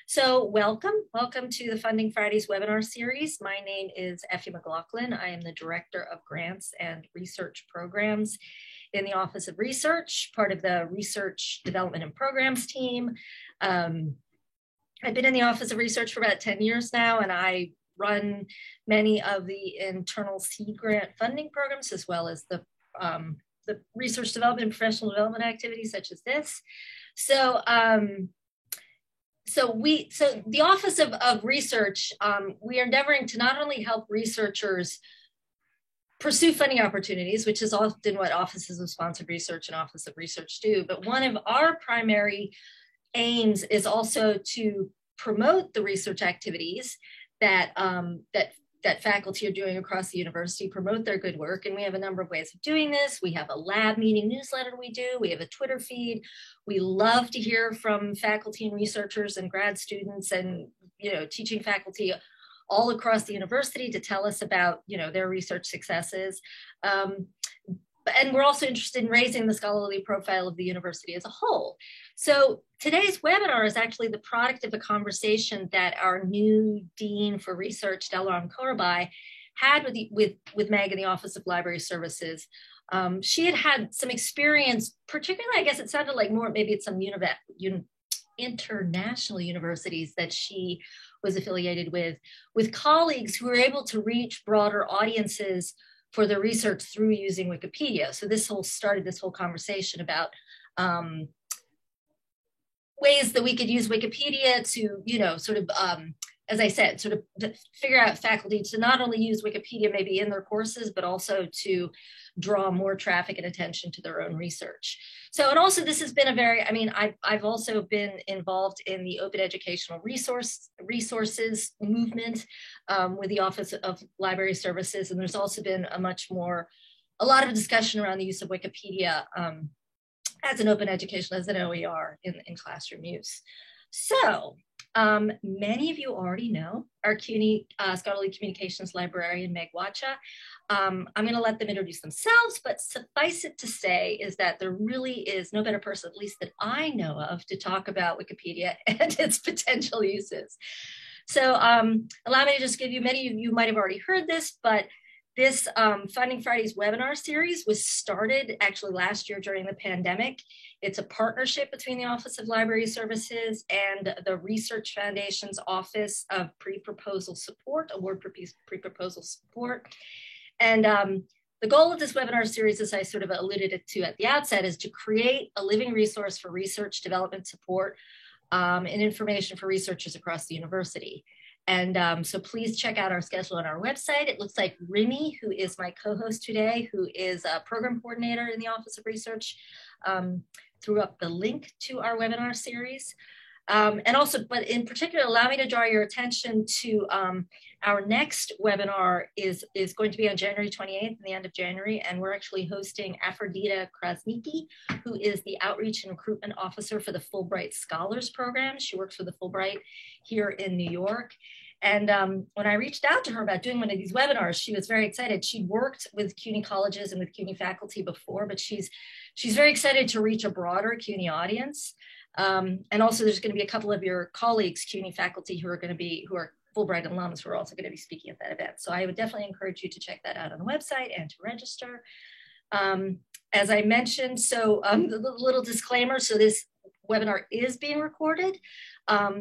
So welcome to the Funding Fridays webinar series. My name is Effie McLaughlin. I am the Director of Grants and Research Programs in the Office of Research, part of the Research Development and Programs team. I've been in the Office of Research for about 10 years now, and I run many of the internal seed grant funding programs, as well as the research development and professional development activities such as this. So the Office of Research, we are endeavoring to not only help researchers pursue funding opportunities, which is often what offices of sponsored research and Office of Research do, but one of our primary aims is also to promote the research activities that faculty are doing across the university, promote their good work. And we have a number of ways of doing this. We have a lab meeting newsletter we do. We have a Twitter feed. We love to hear from faculty and researchers and grad students and, teaching faculty all across the university to tell us about, their research successes. And we're also interested in raising the scholarly profile of the university as a whole. So today's webinar is actually the product of a conversation that our new Dean for Research, Delaram Korabai, had with Meg in the Office of Library Services. She had some experience, particularly, I guess it sounded like more, maybe it's some international universities that she was affiliated with colleagues who were able to reach broader audiences for their research through using Wikipedia. So this started this whole conversation about ways that we could use Wikipedia to, as I said, sort of figure out faculty to not only use Wikipedia maybe in their courses, but also to draw more traffic and attention to their own research. So, and also this has been I've also been involved in the open educational resources movement with the Office of Library Services. And there's also been a lot of discussion around the use of Wikipedia as an open education, as an OER in classroom use. So many of you already know our CUNY Scholarly Communications librarian, Meg Wacha. I'm going to let them introduce themselves, but suffice it to say is that there really is no better person, at least that I know of, to talk about Wikipedia and its potential uses. So allow me to just give you, many of you might have already heard this, but this Funding Fridays webinar series was started actually last year during the pandemic. It's a partnership between the Office of Library Services and the Research Foundation's Office of Pre-Proposal Support, Award for Pre-Proposal Support. And the goal of this webinar series, as I sort of alluded to at the outset, is to create a living resource for research development support and information for researchers across the university. And so please check out our schedule on our website. It looks like Rimi, who is my co-host today, who is a program coordinator in the Office of Research, threw up the link to our webinar series. And also, but in particular, allow me to draw your attention to our next webinar is going to be on January 28th, the end of January, and we're actually hosting Afrodita Krasniki, who is the Outreach and Recruitment Officer for the Fulbright Scholars Program. She works for the Fulbright here in New York. And when I reached out to her about doing one of these webinars, she was very excited. She'd worked with CUNY colleges and with CUNY faculty before, but she's very excited to reach a broader CUNY audience. And also there's going to be a couple of your colleagues, CUNY faculty, who are Fulbright alums, who are also going to be speaking at that event. So I would definitely encourage you to check that out on the website and to register. As I mentioned, so the little disclaimer, so this webinar is being recorded.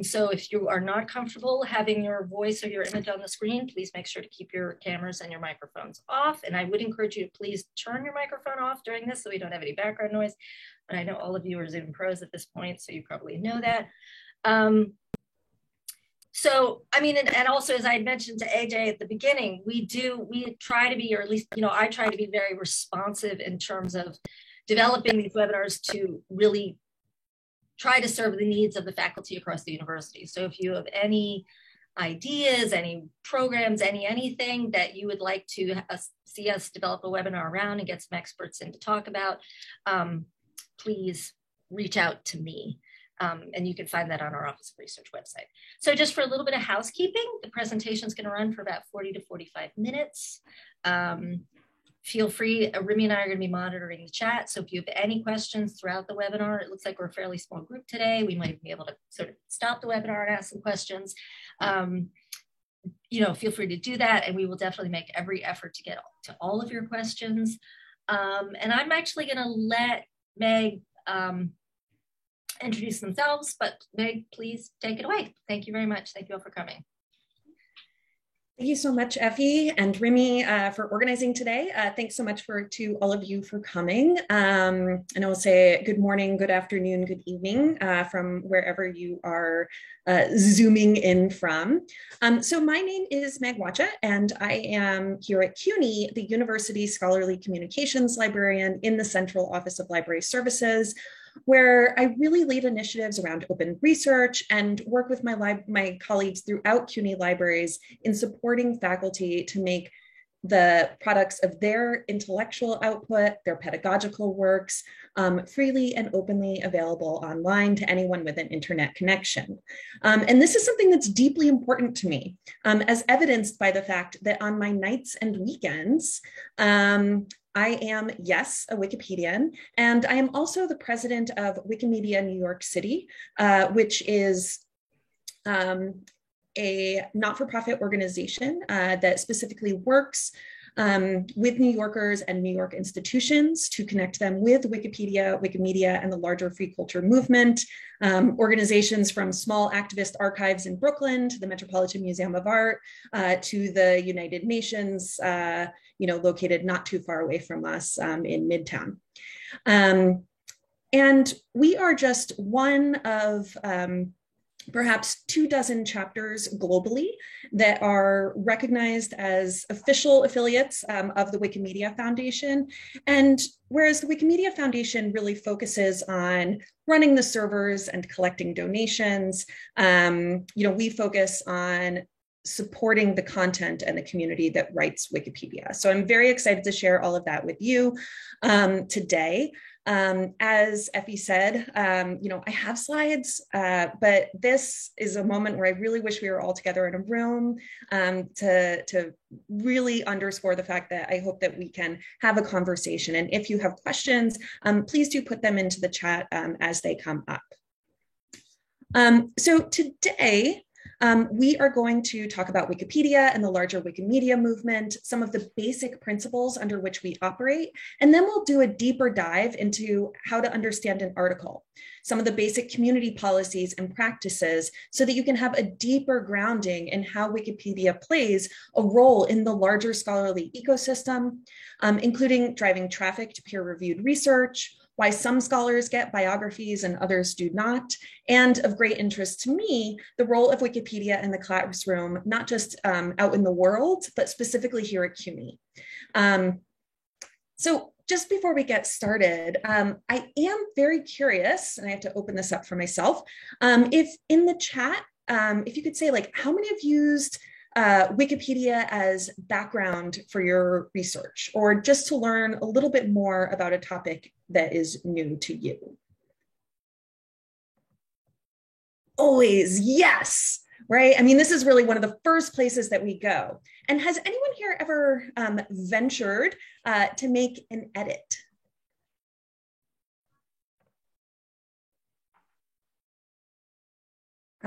So if you are not comfortable having your voice or your image on the screen, please make sure to keep your cameras and your microphones off. And I would encourage you to please turn your microphone off during this so we don't have any background noise. But I know all of you are Zoom pros at this point, so you probably know that. And also, as I had mentioned to AJ at the beginning, we try to be, or at least, I try to be very responsive in terms of developing these webinars to really try to serve the needs of the faculty across the university. So if you have any ideas, any programs, anything that you would like to see us develop a webinar around and get some experts in to talk about, please reach out to me. And you can find that on our Office of Research website. So just for a little bit of housekeeping, the presentation is going to run for about 40 to 45 minutes. feel free. Remy and I are going to be monitoring the chat. So if you have any questions throughout the webinar, it looks like we're a fairly small group today. We might be able to sort of stop the webinar and ask some questions. You know, feel free to do that, and we will definitely make every effort to get to all of your questions. And I'm actually going to let Meg introduce themselves, but Meg, please take it away. Thank you very much. Thank you all for coming. Thank you so much, Effie and Remy, for organizing today. Thanks so much to all of you for coming. And I will say good morning, good afternoon, good evening from wherever you are Zooming in from. So my name is Meg Wacha, and I am here at CUNY, the University Scholarly Communications Librarian in the Central Office of Library Services, where I really lead initiatives around open research and work with my colleagues throughout CUNY libraries in supporting faculty to make the products of their intellectual output, their pedagogical works, freely and openly available online to anyone with an internet connection. And this is something that's deeply important to me, as evidenced by the fact that on my nights and weekends, I am, yes, a Wikipedian, and I am also the president of Wikimedia New York City, which is a not-for-profit organization that specifically works with New Yorkers and New York institutions to connect them with Wikipedia, Wikimedia, and the larger free culture movement. Organizations from small activist archives in Brooklyn to the Metropolitan Museum of Art to the United Nations, located not too far away from us in Midtown. And we are just one of perhaps 24 chapters globally that are recognized as official affiliates of the Wikimedia Foundation. And whereas the Wikimedia Foundation really focuses on running the servers and collecting donations, we focus on supporting the content and the community that writes Wikipedia. So I'm very excited to share all of that with you today. As Effie said, I have slides, but this is a moment where I really wish we were all together in a room to really underscore the fact that I hope that we can have a conversation. And if you have questions, please do put them into the chat as they come up. So today, we are going to talk about Wikipedia and the larger Wikimedia movement, some of the basic principles under which we operate, and then we'll do a deeper dive into how to understand an article, some of the basic community policies and practices so that you can have a deeper grounding in how Wikipedia plays a role in the larger scholarly ecosystem, including driving traffic to peer-reviewed research, why some scholars get biographies and others do not, and of great interest to me, the role of Wikipedia in the classroom, not just out in the world, but specifically here at CUNY. So just before we get started, I am very curious, and I have to open this up for myself, if in the chat, if you could say like, how many have used Wikipedia as background for your research, or just to learn a little bit more about a topic that is new to you? Always, yes, right? I mean, this is really one of the first places that we go. And has anyone here ever ventured to make an edit?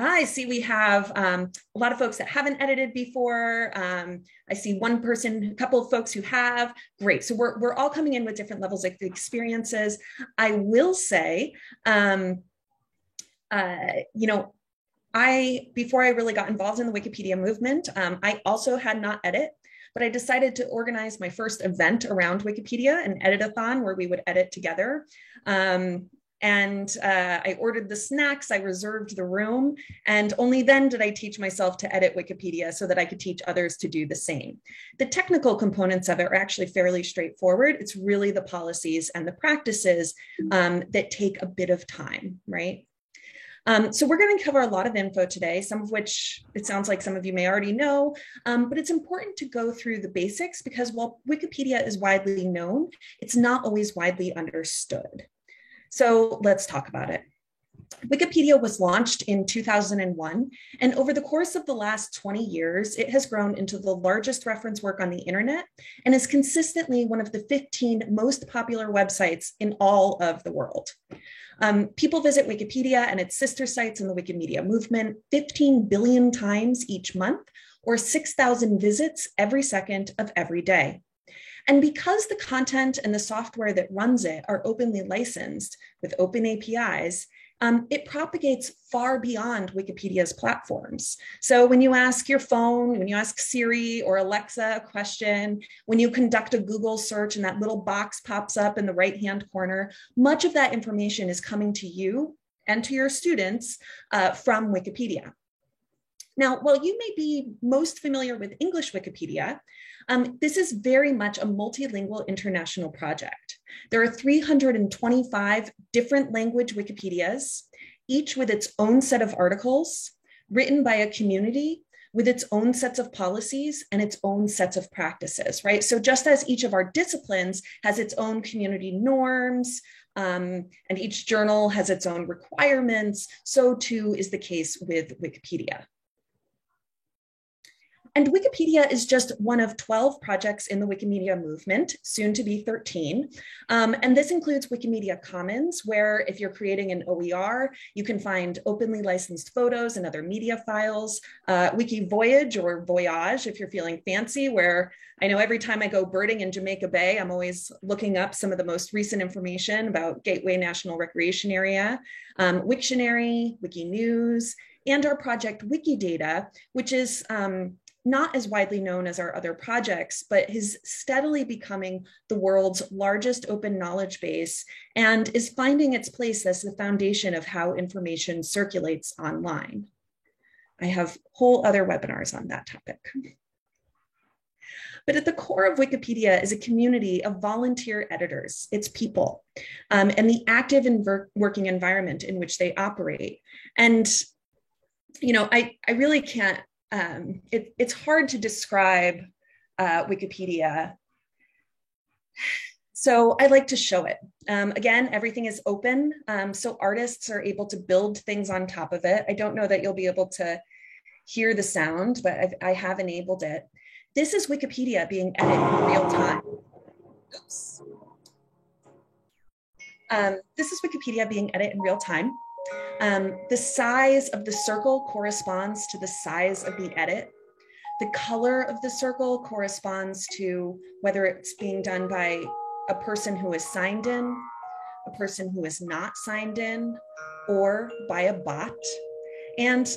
I see we have a lot of folks that haven't edited before. I see one person, a couple of folks who have. Great. So we're all coming in with different levels of experiences. I will say, before I really got involved in the Wikipedia movement, I also had not edit, but I decided to organize my first event around Wikipedia, an edit-a-thon where we would edit together. I ordered the snacks, I reserved the room, and only then did I teach myself to edit Wikipedia so that I could teach others to do the same. The technical components of it are actually fairly straightforward. It's really the policies and the practices that take a bit of time, right? So we're going to cover a lot of info today, some of which it sounds like some of you may already know, but it's important to go through the basics because while Wikipedia is widely known, it's not always widely understood. So let's talk about it. Wikipedia was launched in 2001, and over the course of the last 20 years, it has grown into the largest reference work on the internet and is consistently one of the 15 most popular websites in all of the world. People visit Wikipedia and its sister sites in the Wikimedia movement 15 billion times each month, or 6,000 visits every second of every day. And because the content and the software that runs it are openly licensed with open APIs, it propagates far beyond Wikipedia's platforms. So when you ask your phone, when you ask Siri or Alexa a question, when you conduct a Google search and that little box pops up in the right-hand corner, much of that information is coming to you and to your students from Wikipedia. Now, while you may be most familiar with English Wikipedia, this is very much a multilingual international project. There are 325 different language Wikipedias, each with its own set of articles, written by a community with its own sets of policies and its own sets of practices, right? So just as each of our disciplines has its own community norms, and each journal has its own requirements, so too is the case with Wikipedia. And Wikipedia is just one of 12 projects in the Wikimedia movement, soon to be 13. And this includes Wikimedia Commons, where if you're creating an OER, you can find openly licensed photos and other media files. WikiVoyage or Voyage, if you're feeling fancy, where I know every time I go birding in Jamaica Bay, I'm always looking up some of the most recent information about Gateway National Recreation Area, Wiktionary, Wikinews, and our project Wikidata, which is not as widely known as our other projects, but is steadily becoming the world's largest open knowledge base and is finding its place as the foundation of how information circulates online. I have whole other webinars on that topic. But at the core of Wikipedia is a community of volunteer editors, its people, and the active and working environment in which they operate. And, you know, I really can't, it's hard to describe Wikipedia. So I like to show it. Again, everything is open, so artists are able to build things on top of it. I don't know that you'll be able to hear the sound, but I have enabled it. This is Wikipedia being edited in real time. Oops. This is Wikipedia being edited in real time. The size of the circle corresponds to the size of the edit. The color of the circle corresponds to whether it's being done by a person who is signed in, a person who is not signed in, or by a bot. And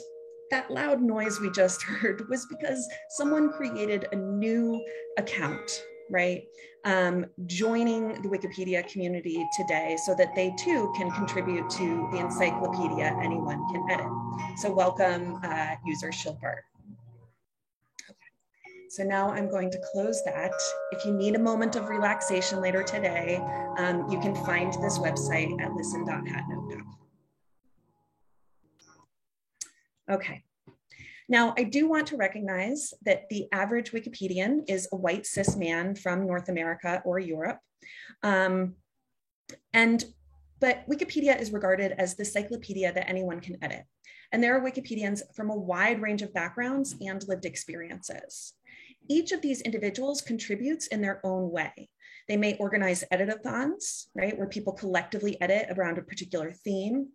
that loud noise we just heard was because someone created a new account, right? Joining the Wikipedia community today so that they too can contribute to the encyclopedia anyone can edit. So welcome, user Shilpart. Okay. So now I'm going to close that. If you need a moment of relaxation later today, you can find this website at listen.hatnote.com. Okay. Now, I do want to recognize that the average Wikipedian is a white cis man from North America or Europe. But Wikipedia is regarded as the encyclopedia that anyone can edit. And there are Wikipedians from a wide range of backgrounds and lived experiences. Each of these individuals contributes in their own way. They may organize edit-a-thons, right, where people collectively edit around a particular theme,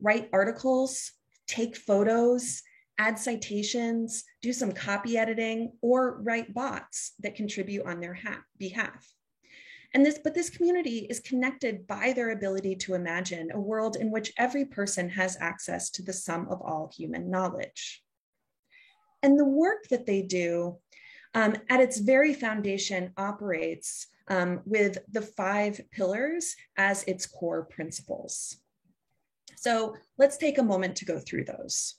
write articles, take photos, add citations, do some copy editing, or write bots that contribute on their behalf. But this community is connected by their ability to imagine a world in which every person has access to the sum of all human knowledge. And the work that they do at its very foundation operates with the 5 pillars as its core principles. So let's take a moment to go through those.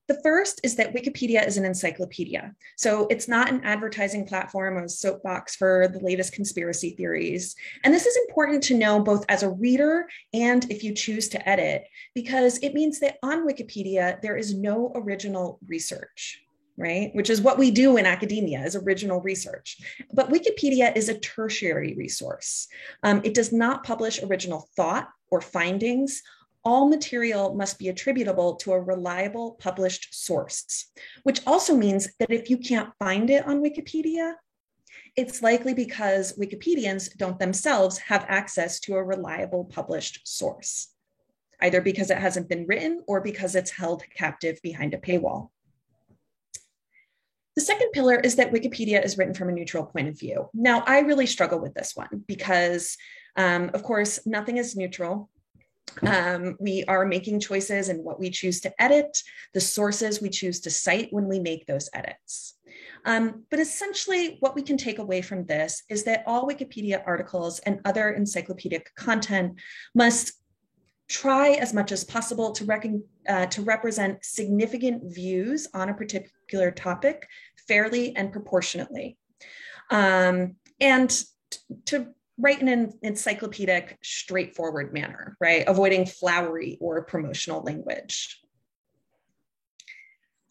The first is that Wikipedia is an encyclopedia. So it's not an advertising platform or a soapbox for the latest conspiracy theories. And this is important to know both as a reader and if you choose to edit, because it means that on Wikipedia, there is no original research, right? Which is what we do in academia, is original research. But Wikipedia is a tertiary resource. It does not publish original thought or findings. all material must be attributable to a reliable published source, which also means that if you can't find it on Wikipedia, it's likely because Wikipedians don't themselves have access to a reliable published source, either because it hasn't been written or because it's held captive behind a paywall. The second pillar is that Wikipedia is written from a neutral point of view. Now, I really struggle with this one because, of course, nothing is neutral. We are making choices in what we choose to edit, the sources we choose to cite when we make those edits. But essentially, what we can take away from this is that all Wikipedia articles and other encyclopedic content must try as much as possible to represent significant views on a particular topic fairly and proportionately. And to write in an encyclopedic, straightforward manner, right? Avoiding flowery or promotional language.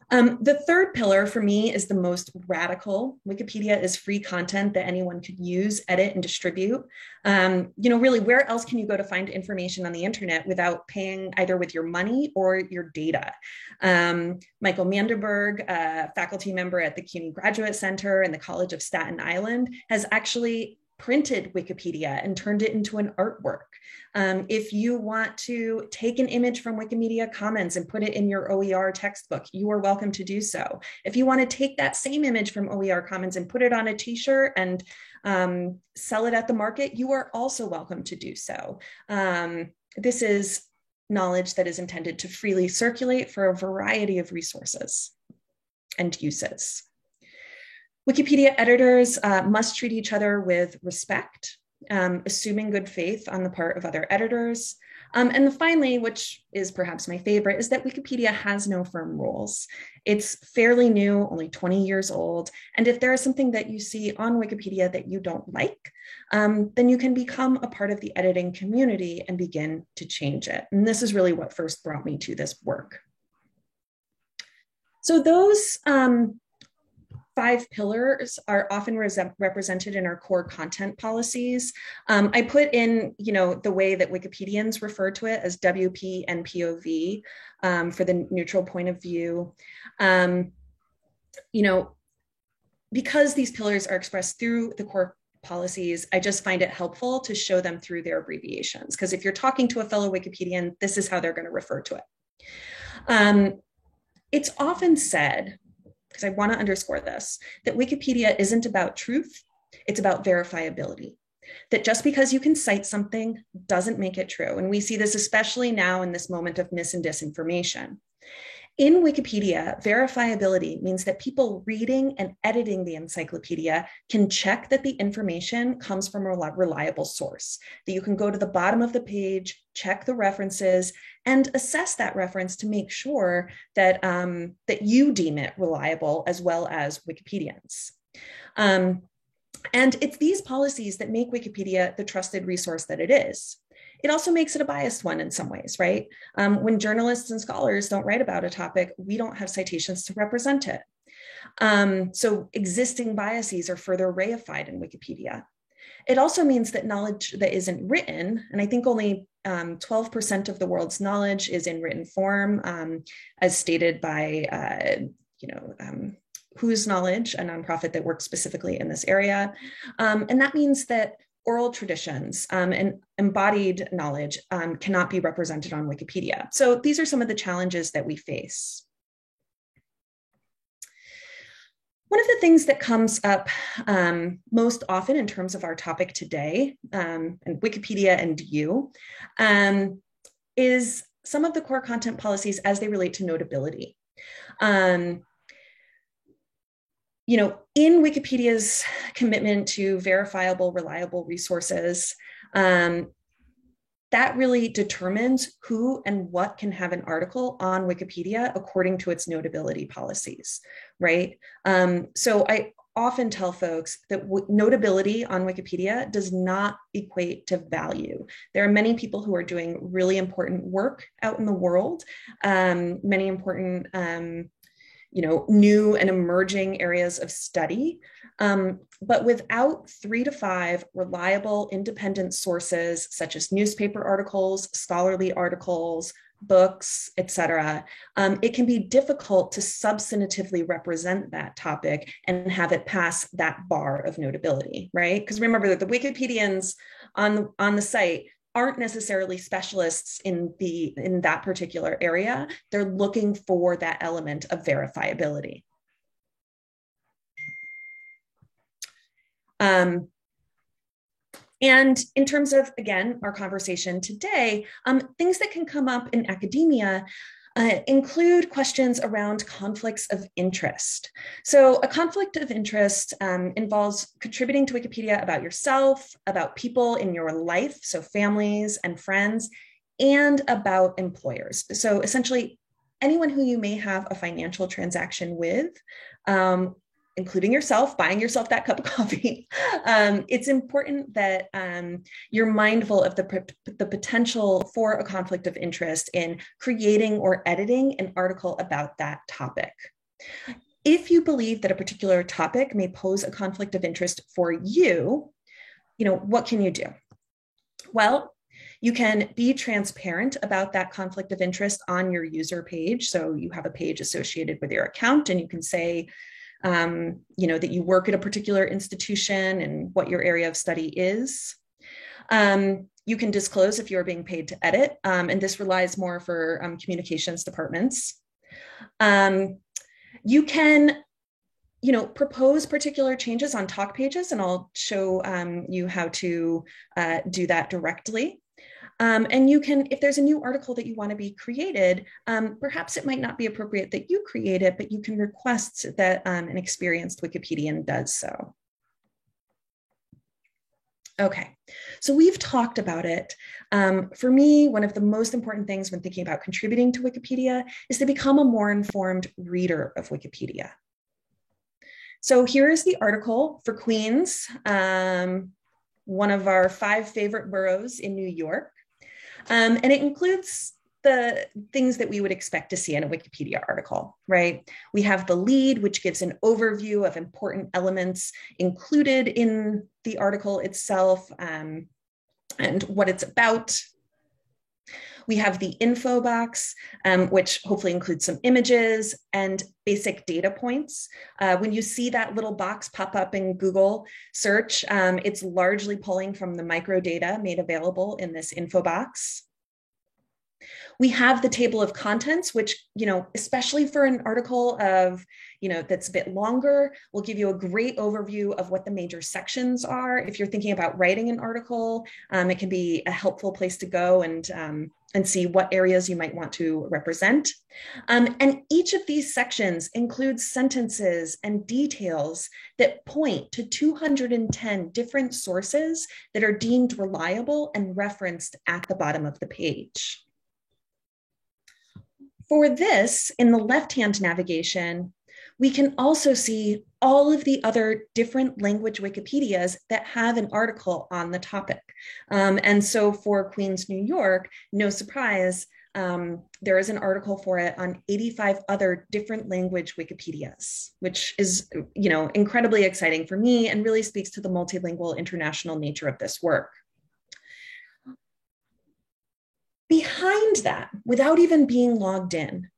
The third pillar for me is the most radical. Wikipedia is free content that anyone could use, edit, and distribute. Really, where else can you go to find information on the internet without paying either with your money or your data? Michael Manderberg, a faculty member at the CUNY Graduate Center and the College of Staten Island, has actually printed Wikipedia and turned it into an artwork. If you want to take an image from Wikimedia Commons and put it in your OER textbook, you are welcome to do so. If you want to take that same image from OER Commons and put it on a t-shirt and sell it at the market, you are also welcome to do so. This is knowledge that is intended to freely circulate for a variety of resources and uses. Wikipedia editors must treat each other with respect, assuming good faith on the part of other editors. And finally, which is perhaps my favorite, is that Wikipedia has no firm rules. It's fairly new, only 20 years old. And if there is something that you see on Wikipedia that you don't like, then you can become a part of the editing community and begin to change it. And this is really what first brought me to this work. So those 5 pillars are often represented in our core content policies. I put in, the way that Wikipedians refer to it as WP and POV for the neutral point of view. Because these pillars are expressed through the core policies, I just find it helpful to show them through their abbreviations. Because if you're talking to a fellow Wikipedian, this is how they're going to refer to it. It's often said, because I want to underscore this, that Wikipedia isn't about truth, it's about verifiability. That just because you can cite something doesn't make it true. And we see this especially now in this moment of mis and disinformation. In Wikipedia, verifiability means that people reading and editing the encyclopedia can check that the information comes from a reliable source, that you can go to the bottom of the page, check the references, and assess that reference to make sure that, that you deem it reliable as well as Wikipedians. And it's these policies that make Wikipedia the trusted resource that it is. It also makes it a biased one in some ways, right? When journalists and scholars don't write about a topic, we don't have citations to represent it. So existing biases are further reified in Wikipedia. It also means that knowledge that isn't written, and I think only 12% of the world's knowledge is in written form, as stated by, Whose Knowledge, a nonprofit that works specifically in this area. And that means that oral traditions and embodied knowledge cannot be represented on Wikipedia. So these are some of the challenges that we face. One of the things that comes up most often in terms of our topic today, and Wikipedia and you, is some of the core content policies as they relate to notability. In Wikipedia's commitment to verifiable, reliable resources, that really determines who and what can have an article on Wikipedia according to its notability policies, right? So I often tell folks that notability on Wikipedia does not equate to value. There are many people who are doing really important work out in the world, many important new and emerging areas of study. But without 3 to 5 reliable independent sources, such as newspaper articles, scholarly articles, books, etc., it can be difficult to substantively represent that topic and have it pass that bar of notability, right? Because remember that the Wikipedians on the site aren't necessarily specialists in that particular area. They're looking for that element of verifiability. And in terms of, again, our conversation today, things that can come up in academia include questions around conflicts of interest. So a conflict of interest involves contributing to Wikipedia about yourself, about people in your life, so families and friends, and about employers. So essentially, anyone who you may have a financial transaction with, including yourself, buying yourself that cup of coffee, it's important that you're mindful of the potential for a conflict of interest in creating or editing an article about that topic. If you believe that a particular topic may pose a conflict of interest for you, what can you do? Well, you can be transparent about that conflict of interest on your user page. So you have a page associated with your account, and you can say, that you work at a particular institution and what your area of study is. You can disclose if you're being paid to edit, and this relies more for communications departments. You can, propose particular changes on talk pages, and I'll show you how to do that directly. And you can, if there's a new article that you want to be created, perhaps it might not be appropriate that you create it, but you can request that an experienced Wikipedian does so. Okay, so we've talked about it. For me, one of the most important things when thinking about contributing to Wikipedia is to become a more informed reader of Wikipedia. So here is the article for Queens, one of our 5 favorite boroughs in New York. And it includes the things that we would expect to see in a Wikipedia article, right? We have the lead, which gives an overview of important elements included in the article itself and what it's about. We have the info box, which hopefully includes some images and basic data points. When you see that little box pop up in Google search, it's largely pulling from the microdata made available in this info box. We have the table of contents, which, especially for an article of, that's a bit longer, will give you a great overview of what the major sections are. If you're thinking about writing an article, it can be a helpful place to go and see what areas you might want to represent. And each of these sections includes sentences and details that point to 210 different sources that are deemed reliable and referenced at the bottom of the page. For this, in the left-hand navigation, we can also see all of the other different language Wikipedias that have an article on the topic. And so for Queens, New York, no surprise, there is an article for it on 85 other different language Wikipedias, which is, incredibly exciting for me and really speaks to the multilingual international nature of this work. Behind that, without even being logged in,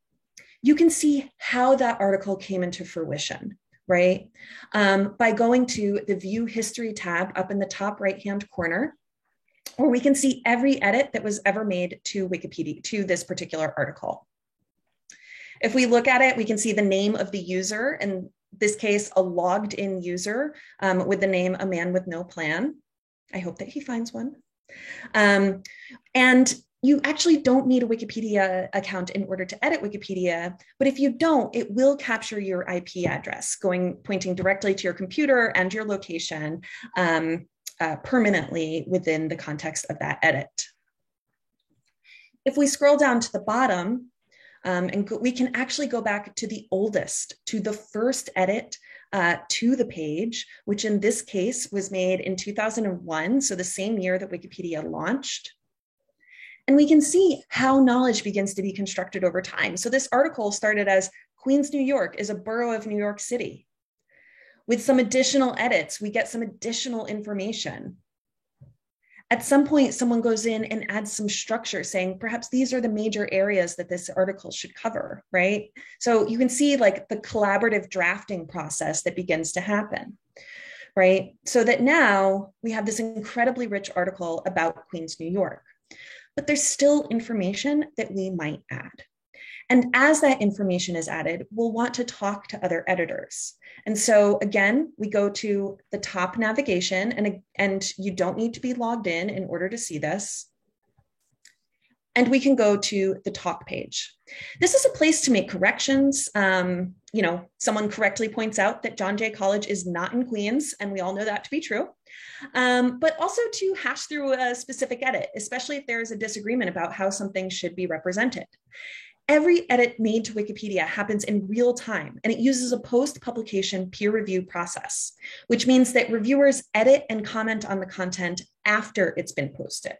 you can see how that article came into fruition, right? By going to the View History tab up in the top right-hand corner, where we can see every edit that was ever made to Wikipedia, to this particular article. If we look at it, we can see the name of the user, in this case, a logged in user with the name A Man With No Plan. I hope that he finds one. And you actually don't need a Wikipedia account in order to edit Wikipedia, but if you don't, it will capture your IP address, pointing directly to your computer and your location permanently within the context of that edit. If we scroll down to the bottom, we can actually go back to the oldest, to the first edit to the page, which in this case was made in 2001, so the same year that Wikipedia launched. And we can see how knowledge begins to be constructed over time. So this article started as Queens, New York is a borough of New York City. With some additional edits, we get some additional information. At some point, someone goes in and adds some structure saying, perhaps these are the major areas that this article should cover, right? So you can see like the collaborative drafting process that begins to happen, right? So that now we have this incredibly rich article about Queens, New York, but there's still information that we might add. And as that information is added, we'll want to talk to other editors. And so again, we go to the top navigation, and you don't need to be logged in order to see this. And we can go to the talk page. This is a place to make corrections. Someone correctly points out that John Jay College is not in Queens, and we all know that to be true. But also to hash through a specific edit, especially if there is a disagreement about how something should be represented. Every edit made to Wikipedia happens in real time, and it uses a post-publication peer review process, which means that reviewers edit and comment on the content after it's been posted.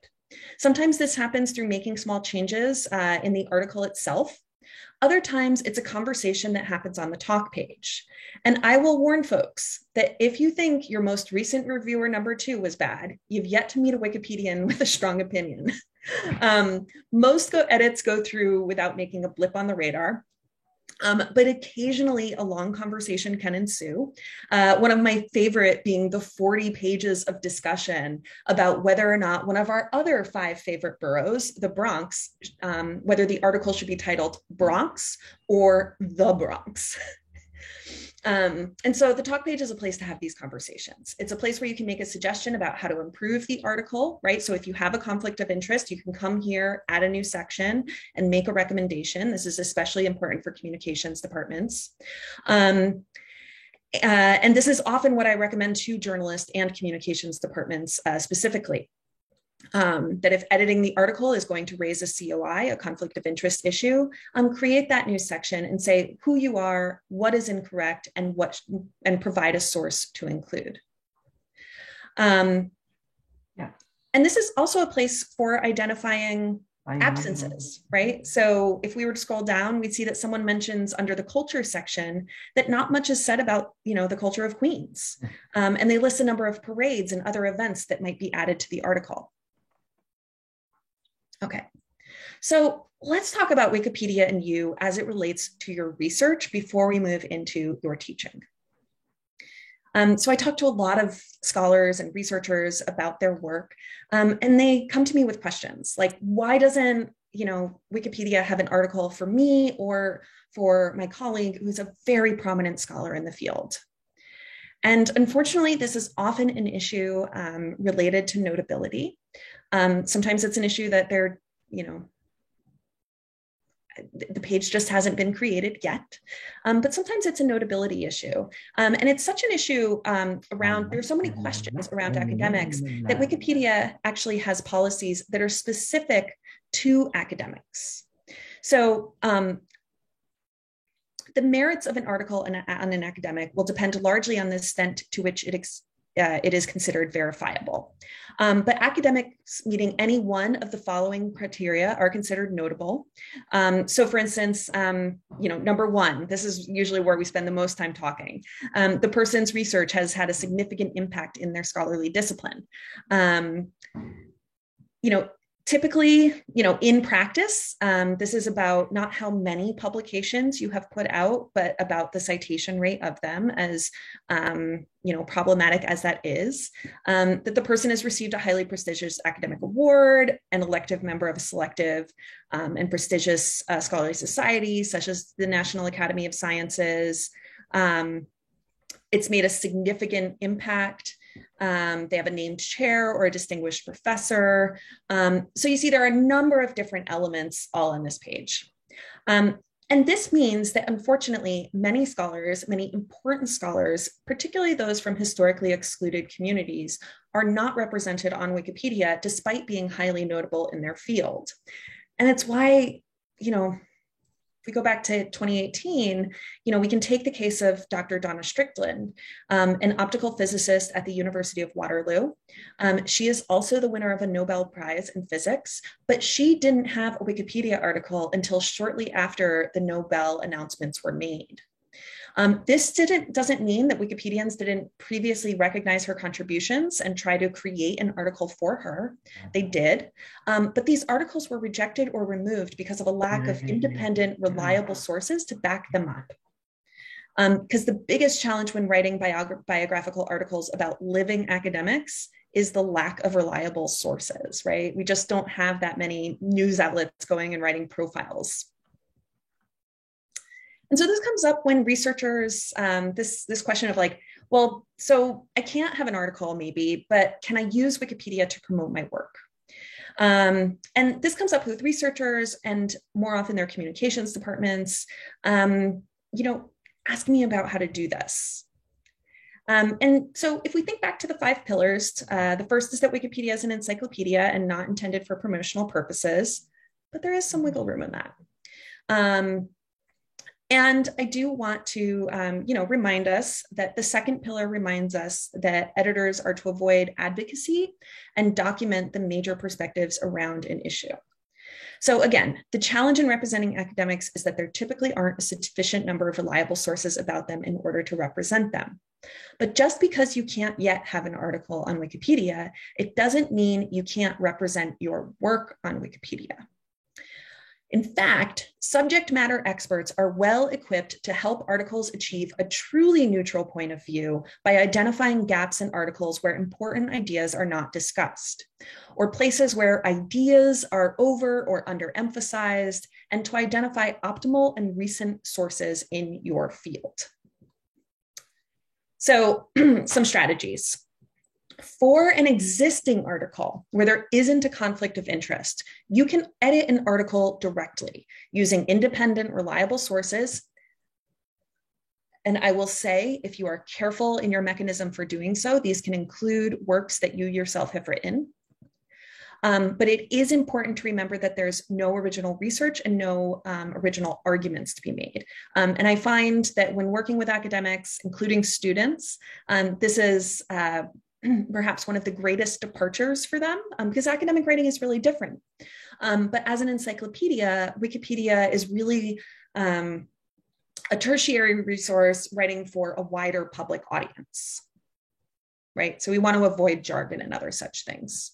Sometimes this happens through making small changes in the article itself. Other times it's a conversation that happens on the talk page. And I will warn folks that if you think your most recent reviewer number 2 was bad, you've yet to meet a Wikipedian with a strong opinion. Most edits go through without making a blip on the radar. But occasionally a long conversation can ensue. One of my favorite being the 40 pages of discussion about whether or not one of our other 5 favorite boroughs, the Bronx, whether the article should be titled Bronx or the Bronx. And so the talk page is a place to have these conversations. It's a place where you can make a suggestion about how to improve the article, right? So if you have a conflict of interest, you can come here, add a new section, and make a recommendation. This is especially important for communications departments. And this is often what I recommend to journalists and communications departments specifically. That if editing the article is going to raise a COI, a conflict of interest issue, create that new section and say who you are, what is incorrect, and provide a source to include. And this is also a place for identifying absences, right? So if we were to scroll down, we'd see that someone mentions under the culture section that not much is said about, the culture of Queens. And they list a number of parades and other events that might be added to the article. Okay, so let's talk about Wikipedia and you as it relates to your research before we move into your teaching. So I talked to a lot of scholars and researchers about their work, and they come to me with questions like, why doesn't Wikipedia have an article for me or for my colleague who's a very prominent scholar in the field? And unfortunately, this is often an issue related to notability. Sometimes it's an issue that the page just hasn't been created yet, but sometimes it's a notability issue. And it's such an issue there's so many questions around academics that Wikipedia actually has policies that are specific to academics. So the merits of an article on an academic will depend largely on the extent to which it is considered verifiable. But academics meeting any one of the following criteria are considered notable. So for instance, number 1, this is usually where we spend the most time talking. The person's research has had a significant impact in their scholarly discipline. Typically, in practice, this is about not how many publications you have put out, but about the citation rate of them, as problematic as that is, that the person has received a highly prestigious academic award, an elective member of a selective and prestigious scholarly society, such as the National Academy of Sciences. It's made a significant impact. They have a named chair or a distinguished professor. So you see there are a number of different elements all on this page. And this means that unfortunately, many scholars, many important scholars, particularly those from historically excluded communities, are not represented on Wikipedia despite being highly notable in their field. And it's why, if we go back to 2018, we can take the case of Dr. Donna Strickland, an optical physicist at the University of Waterloo. She is also the winner of a Nobel Prize in physics, but she didn't have a Wikipedia article until shortly after the Nobel announcements were made. This doesn't mean that Wikipedians didn't previously recognize her contributions and try to create an article for her. They did, but these articles were rejected or removed because of a lack of independent, reliable sources to back them up. Because the biggest challenge when writing biographical articles about living academics is the lack of reliable sources, right? We just don't have that many news outlets going and writing profiles. And so this comes up when researchers, this question of like, well, so I can't have an article maybe, but can I use Wikipedia to promote my work? And this comes up with researchers and more often their communications departments, ask me about how to do this. And so if we think back to the 5 pillars, the first is that Wikipedia is an encyclopedia and not intended for promotional purposes, but there is some wiggle room in that. And I do want to, remind us that the second pillar reminds us that editors are to avoid advocacy and document the major perspectives around an issue. So again, the challenge in representing academics is that there typically aren't a sufficient number of reliable sources about them in order to represent them. But just because you can't yet have an article on Wikipedia, it doesn't mean you can't represent your work on Wikipedia. In fact, subject matter experts are well equipped to help articles achieve a truly neutral point of view by identifying gaps in articles where important ideas are not discussed, or places where ideas are over or underemphasized, and to identify optimal and recent sources in your field. So, some strategies. For an existing article where there isn't a conflict of interest, you can edit an article directly using independent, reliable sources. And I will say, if you are careful in your mechanism for doing so, these can include works that you yourself have written. But it is important to remember that there's no original research and no original arguments to be made. And I find that when working with academics, including students, this is perhaps one of the greatest departures for them, because academic writing is really different. But as an encyclopedia, Wikipedia is really a tertiary resource writing for a wider public audience, right? So we want to avoid jargon and other such things.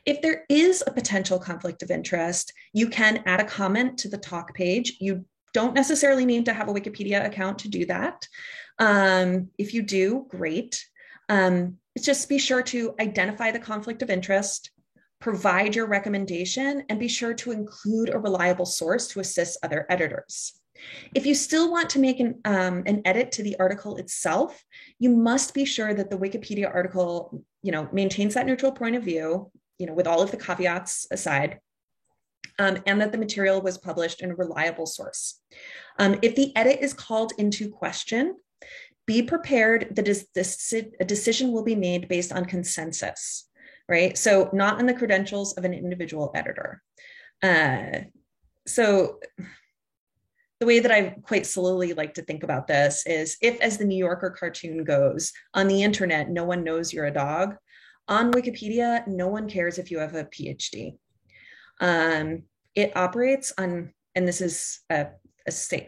If there is a potential conflict of interest, you can add a comment to the talk page. You don't necessarily need to have a Wikipedia account to do that. If you do, great. Just be sure to identify the conflict of interest, provide your recommendation, and be sure to include a reliable source to assist other editors. If you still want to make an edit to the article itself, you must be sure that the Wikipedia article, maintains that neutral point of view, with all of the caveats aside, and that the material was published in a reliable source. If the edit is called into question, be prepared that a decision will be made based on consensus, right? So not on the credentials of an individual editor. So the way that I quite slowly like to think about this is if, as the New Yorker cartoon goes, on the internet, no one knows you're a dog. On Wikipedia, no one cares if you have a PhD. It operates on, and this is the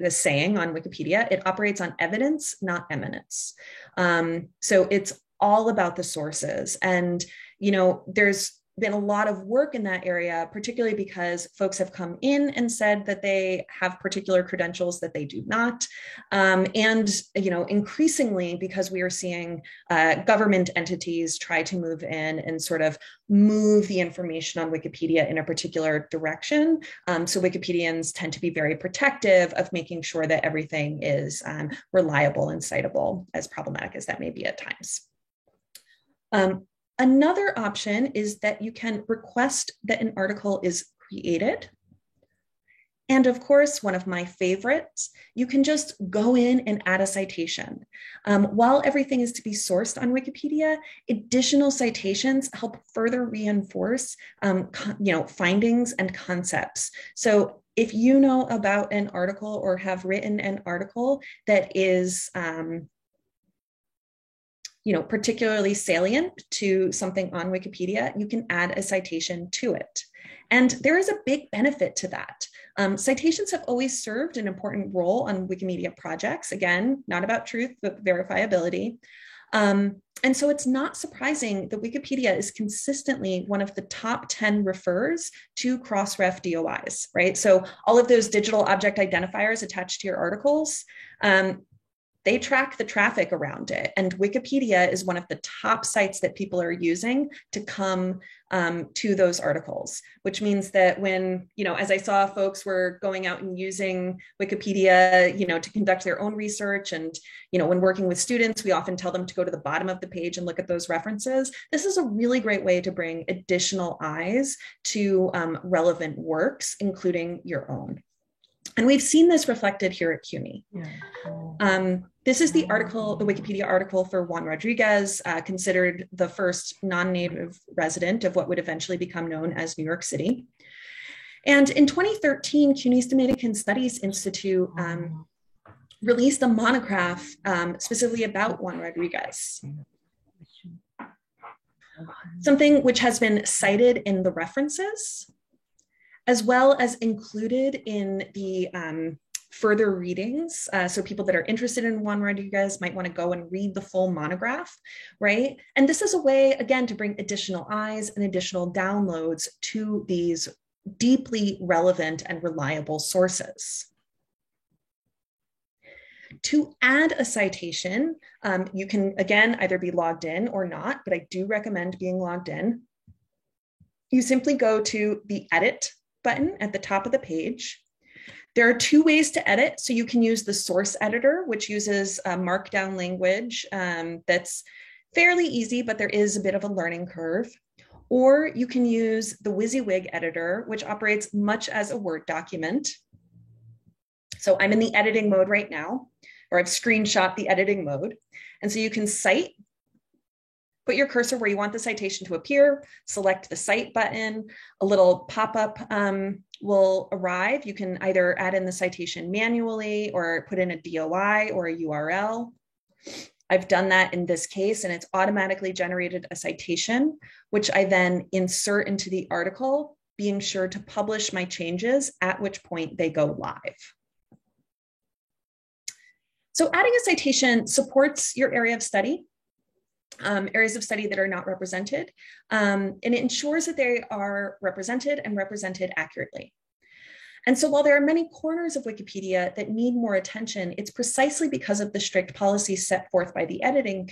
saying on Wikipedia, it operates on evidence, not eminence. So it's all about the sources. And, there's been a lot of work in that area, particularly because folks have come in and said that they have particular credentials that they do not. And, increasingly because we are seeing government entities try to move in and sort of move the information on Wikipedia in a particular direction. So Wikipedians tend to be very protective of making sure that everything is reliable and citable, as problematic as that may be at times. Another option is that you can request that an article is created. And of course, one of my favorites, you can just go in and add a citation. While everything is to be sourced on Wikipedia, additional citations help further reinforce findings and concepts. So if you know about an article or have written an article that is particularly salient to something on Wikipedia, you can add a citation to it. And there is a big benefit to that. Citations have always served an important role on Wikimedia projects. Again, not about truth, but verifiability. And so it's not surprising that Wikipedia is consistently one of the top 10 refers to Crossref DOIs, right? So all of those digital object identifiers attached to your articles, they track the traffic around it. And Wikipedia is one of the top sites that people are using to come to those articles, which means that when, as I saw folks were going out and using Wikipedia, to conduct their own research. And, when working with students, we often tell them to go to the bottom of the page and look at those references. This is a really great way to bring additional eyes to relevant works, including your own. And we've seen this reflected here at CUNY. This is the article, the Wikipedia article for Juan Rodriguez, considered the first non-native resident of what would eventually become known as New York City. And in 2013, CUNY's Dominican Studies Institute released a monograph specifically about Juan Rodriguez. Something which has been cited in the references, as well as included in the further readings. So people that are interested in Juan Rodriguez might want to go and read the full monograph, right? And this is a way, again, to bring additional eyes and additional downloads to these deeply relevant and reliable sources. To add a citation, you can, again, either be logged in or not, but I do recommend being logged in. You simply go to the Edit button at the top of the page. There are two ways to edit. So you can use the source editor, which uses a markdown language that's fairly easy, but there is a bit of a learning curve. Or you can use the WYSIWYG editor, which operates much as a Word document. So I'm in the editing mode right now, or I've screenshot the editing mode. And so you can cite, put your cursor where you want the citation to appear, select the Cite button, a little pop-up will arrive. You can either add in the citation manually or put in a DOI or a URL. I've done that in this case, and it's automatically generated a citation, which I then insert into the article, being sure to publish my changes, at which point they go live. So adding a citation supports your area of study, areas of study that are not represented, and it ensures that they are represented and represented accurately. And so while there are many corners of Wikipedia that need more attention, it's precisely because of the strict policies set forth by the editing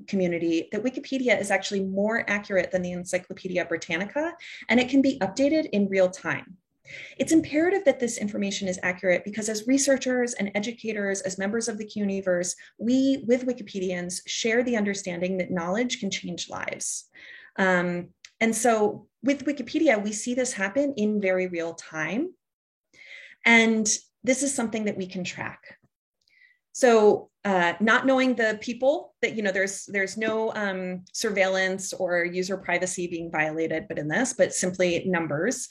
community that Wikipedia is actually more accurate than the Encyclopedia Britannica, and it can be updated in real time. It's imperative that this information is accurate because as researchers and educators, as members of the CUNYverse, we, with Wikipedians, share the understanding that knowledge can change lives. And so with Wikipedia, we see this happen in very real time. And this is something that we can track. So not knowing the people that, there's no surveillance or user privacy being violated, but simply numbers.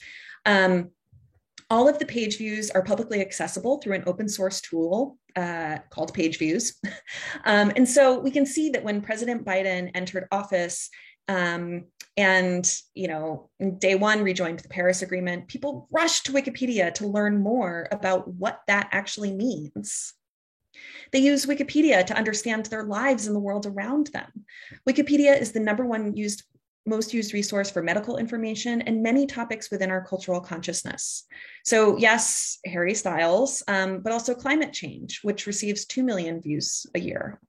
All of the page views are publicly accessible through an open source tool called Page Views. And so we can see that when President Biden entered office and, day one rejoined the Paris Agreement, people rushed to Wikipedia to learn more about what that actually means. They use Wikipedia to understand their lives and the world around them. Wikipedia is the #1 most used resource for medical information and many topics within our cultural consciousness. So yes, Harry Styles, but also climate change, which receives 2 million views a year,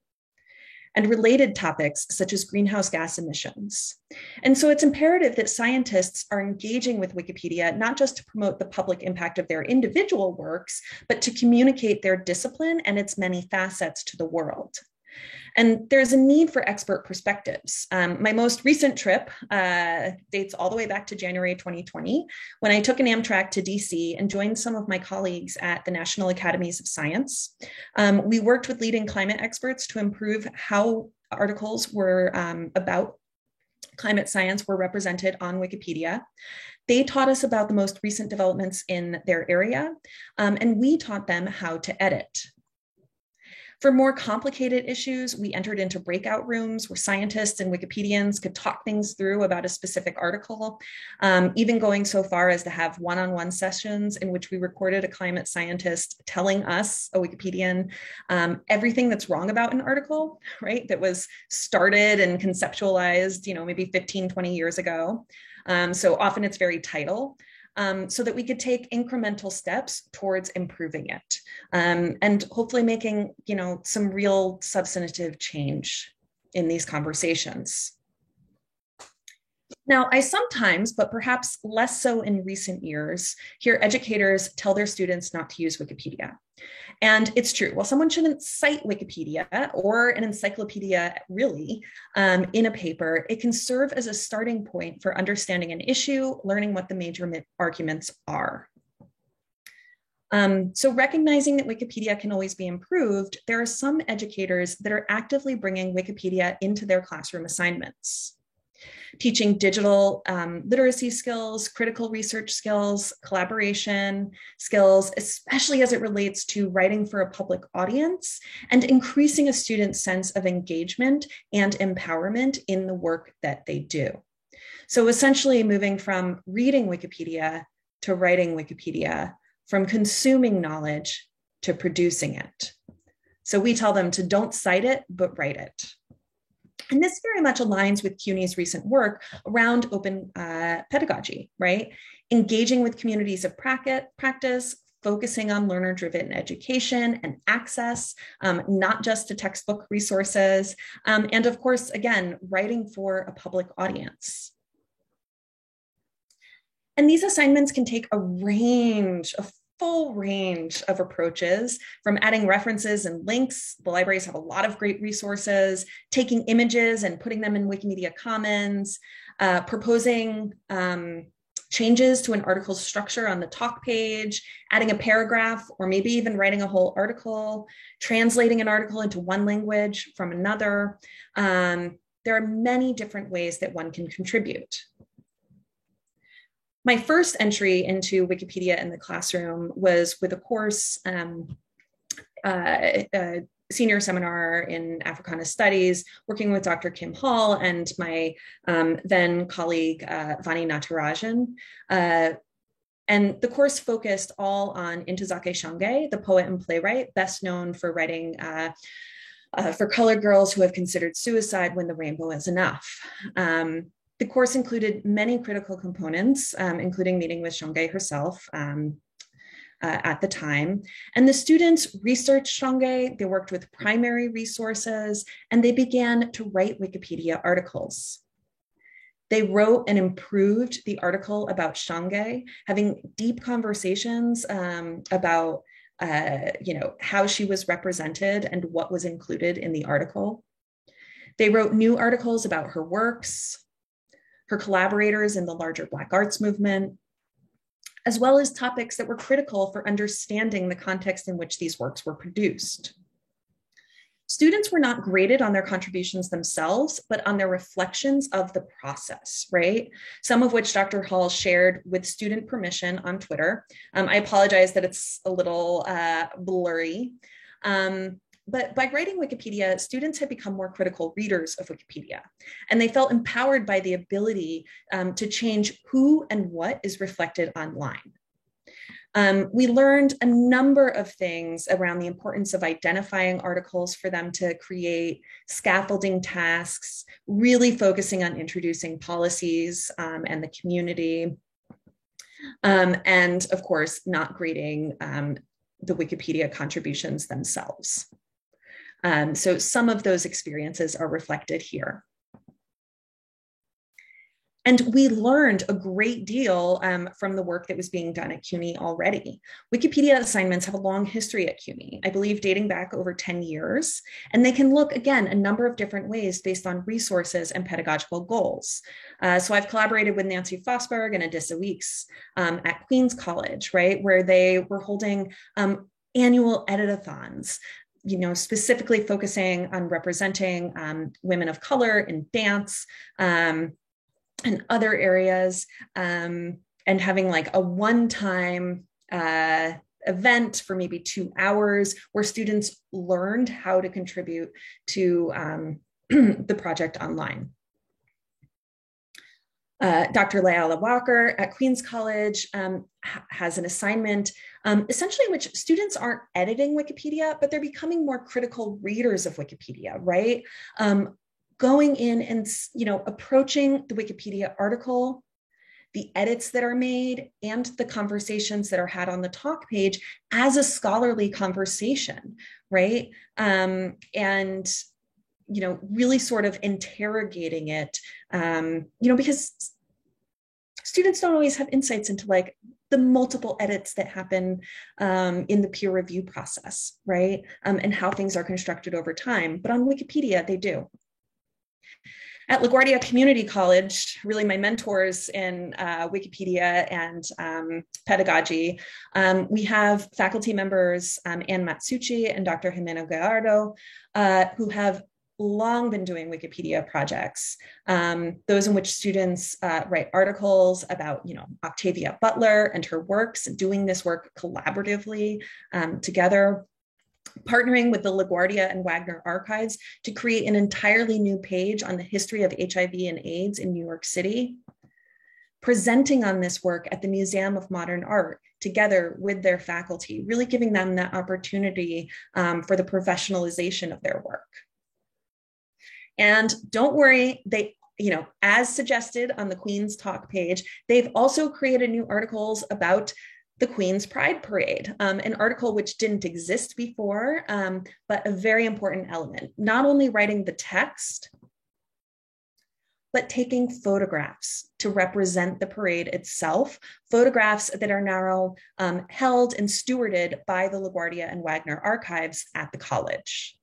and related topics such as greenhouse gas emissions. And so it's imperative that scientists are engaging with Wikipedia, not just to promote the public impact of their individual works, but to communicate their discipline and its many facets to the world. And there's a need for expert perspectives. My most recent trip dates all the way back to January 2020, when I took an Amtrak to DC and joined some of my colleagues at the National Academies of Science. We worked with leading climate experts to improve how articles were about climate science were represented on Wikipedia. They taught us about the most recent developments in their area, and we taught them how to edit. For more complicated issues, we entered into breakout rooms where scientists and Wikipedians could talk things through about a specific article, even going so far as to have one-on-one sessions in which we recorded a climate scientist telling us, a Wikipedian, everything that's wrong about an article, right? That was started and conceptualized, maybe 15, 20 years ago. So often it's very title. So that we could take incremental steps towards improving it, and hopefully making, some real substantive change in these conversations. Now, I sometimes, but perhaps less so in recent years, hear educators tell their students not to use Wikipedia. And it's true. While someone shouldn't cite Wikipedia or an encyclopedia really in a paper, it can serve as a starting point for understanding an issue, learning what the major arguments are. So recognizing that Wikipedia can always be improved, there are some educators that are actively bringing Wikipedia into their classroom assignments. Teaching digital literacy skills, critical research skills, collaboration skills, especially as it relates to writing for a public audience, and increasing a student's sense of engagement and empowerment in the work that they do. So essentially moving from reading Wikipedia to writing Wikipedia, from consuming knowledge to producing it. So we tell them to don't cite it, but write it. And this very much aligns with CUNY's recent work around open pedagogy, right? Engaging with communities of practice, focusing on learner-driven education and access, not just to textbook resources, and of course, again, writing for a public audience. And these assignments can take a full range of approaches, from adding references and links. The libraries have a lot of great resources, taking images and putting them in Wikimedia Commons, proposing changes to an article's structure on the talk page, adding a paragraph, or maybe even writing a whole article, translating an article into one language from another. There are many different ways that one can contribute. My first entry into Wikipedia in the classroom was with a course, a senior seminar in Africana Studies, working with Dr. Kim Hall and my then colleague, Vani Natarajan. And the course focused all on Ntozake Shange, the poet and playwright, best known for writing for colored girls who have considered suicide when the rainbow is enough. The course included many critical components, including meeting with Shange herself at the time. And the students researched Shange, they worked with primary resources, and they began to write Wikipedia articles. They wrote and improved the article about Shange, having deep conversations about how she was represented and what was included in the article. They wrote new articles about her works, her collaborators in the larger Black arts movement, as well as topics that were critical for understanding the context in which these works were produced. Students were not graded on their contributions themselves, but on their reflections of the process, right? Some of which Dr. Hall shared with student permission on Twitter. I apologize that it's a little blurry. But by writing Wikipedia, students had become more critical readers of Wikipedia, and they felt empowered by the ability to change who and what is reflected online. We learned a number of things around the importance of identifying articles for them to create, scaffolding tasks, really focusing on introducing policies and the community, and of course, not grading the Wikipedia contributions themselves. So some of those experiences are reflected here. And we learned a great deal from the work that was being done at CUNY already. Wikipedia assignments have a long history at CUNY, I believe dating back over 10 years, and they can look, again, a number of different ways based on resources and pedagogical goals. So I've collaborated with Nancy Fosberg and Adissa Weeks at Queens College, right, where they were holding annual editathons, specifically focusing on representing women of color in dance, and other areas, and having like a one-time event for maybe 2 hours where students learned how to contribute to the project online. Dr. Layala Walker at Queens College has an assignment essentially in which students aren't editing Wikipedia, but they're becoming more critical readers of Wikipedia, right? Going in and approaching the Wikipedia article, the edits that are made, and the conversations that are had on the talk page as a scholarly conversation, right? And really sort of interrogating it, because students don't always have insights into like the multiple edits that happen in the peer review process, right? And how things are constructed over time. But on Wikipedia, they do. At LaGuardia Community College, really my mentors in Wikipedia and pedagogy, we have faculty members, Ann Matsucci and Dr. Jimena Gallardo, who have long been doing Wikipedia projects, those in which students write articles about, Octavia Butler and her works, and doing this work collaboratively together, partnering with the LaGuardia and Wagner archives to create an entirely new page on the history of HIV and AIDS in New York City, presenting on this work at the Museum of Modern Art together with their faculty, really giving them that opportunity for the professionalization of their work. And don't worry, they, as suggested on the Queen's Talk page, they've also created new articles about the Queen's Pride Parade, an article which didn't exist before, but a very important element, not only writing the text, but taking photographs to represent the parade itself, photographs that are now held and stewarded by the LaGuardia and Wagner archives at the college.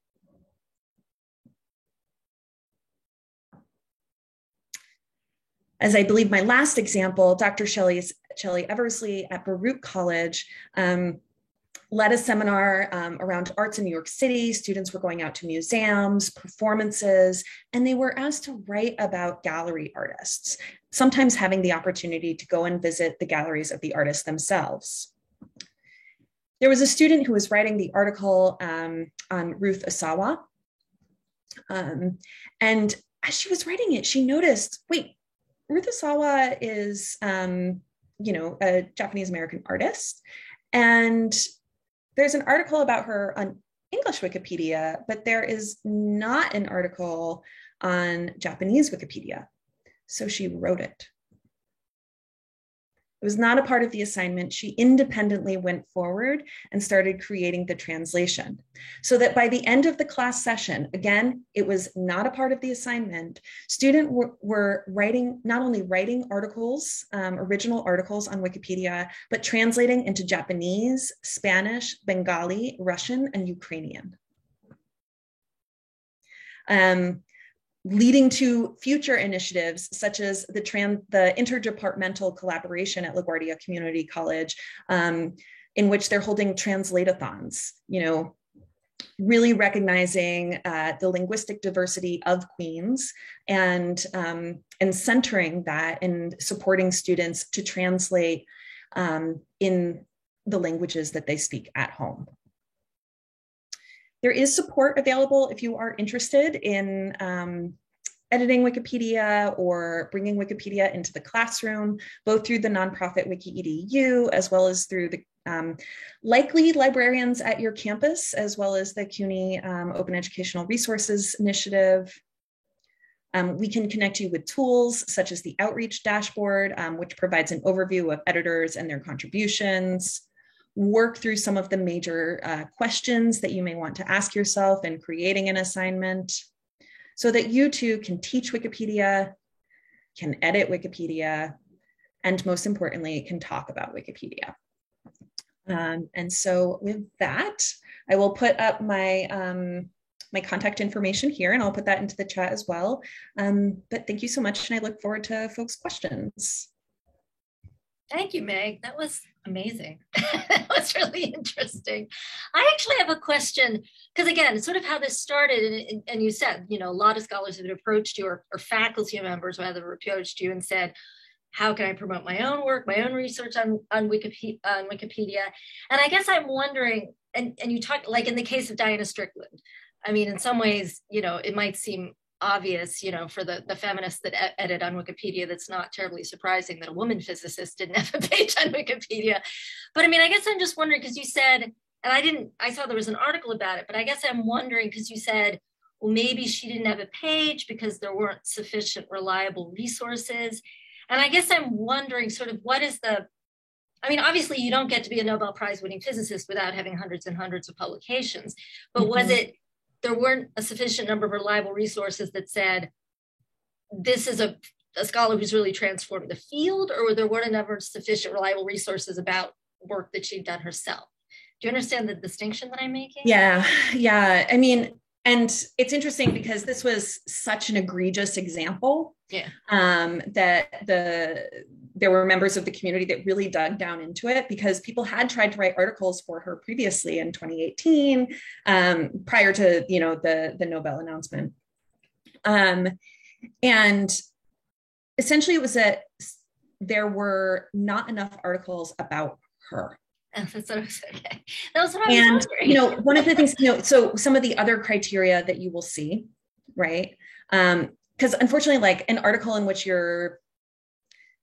As I believe my last example, Dr. Shelley Eversley at Baruch College led a seminar around arts in New York City. Students were going out to museums, performances, and they were asked to write about gallery artists, sometimes having the opportunity to go and visit the galleries of the artists themselves. There was a student who was writing the article on Ruth Asawa. And as she was writing it, she noticed, wait, Ruth Asawa is, a Japanese-American artist. And there's an article about her on English Wikipedia, but there is not an article on Japanese Wikipedia. So she wrote it. It was not a part of the assignment. She independently went forward and started creating the translation, so that by the end of the class session, again, it was not a part of the assignment. Students were writing, not only writing articles, original articles on Wikipedia, but translating into Japanese, Spanish, Bengali, Russian, and Ukrainian. Leading to future initiatives such as the interdepartmental collaboration at LaGuardia Community College, in which they're holding translate-a-thons, really recognizing the linguistic diversity of Queens and centering that and supporting students to translate in the languages that they speak at home. There is support available if you are interested in editing Wikipedia or bringing Wikipedia into the classroom, both through the nonprofit WikiEDU, as well as through the likely librarians at your campus, as well as the CUNY Open Educational Resources Initiative. We can connect you with tools such as the Outreach Dashboard, which provides an overview of editors and their contributions. Work through some of the major questions that you may want to ask yourself in creating an assignment so that you too can teach Wikipedia, can edit Wikipedia, and most importantly, can talk about Wikipedia. And so with that, I will put up my my contact information here, and I'll put that into the chat as well. But thank you so much, and I look forward to folks' questions. Thank you, Meg. That was amazing. That was really interesting. I actually have a question, because again, sort of how this started, and you said, you know, a lot of scholars have approached you, or faculty members rather approached you and said, how can I promote my own work, my own research on Wikipedia? And I guess I'm wondering, and you talked, like in the case of Diana Strickland, I mean, in some ways, you know, it might seem obvious, you know, for the feminists that edit on Wikipedia, that's not terribly surprising that a woman physicist didn't have a page on Wikipedia. But I mean, I guess I'm just wondering, because you said, and I saw there was an article about it, but I guess I'm wondering, because you said, well, maybe she didn't have a page because there weren't sufficient reliable resources. And I guess I'm wondering sort of what is I mean, obviously you don't get to be a Nobel Prize winning physicist without having hundreds and hundreds of publications, but was it, there weren't a sufficient number of reliable resources that said, this is a scholar who's really transformed the field, or there weren't enough sufficient reliable resources about work that she'd done herself? Do you understand the distinction that I'm making? Yeah. I mean, and it's interesting because this was such an egregious example. Yeah. That there were members of the community that really dug down into it, because people had tried to write articles for her previously in 2018, prior to, you know, the Nobel announcement. And essentially it was that there were not enough articles about her. That's what I was, okay. That was what I was wondering. You know, one of the things, you know, so some of the other criteria that you will see, right? Because unfortunately, like an article in which you're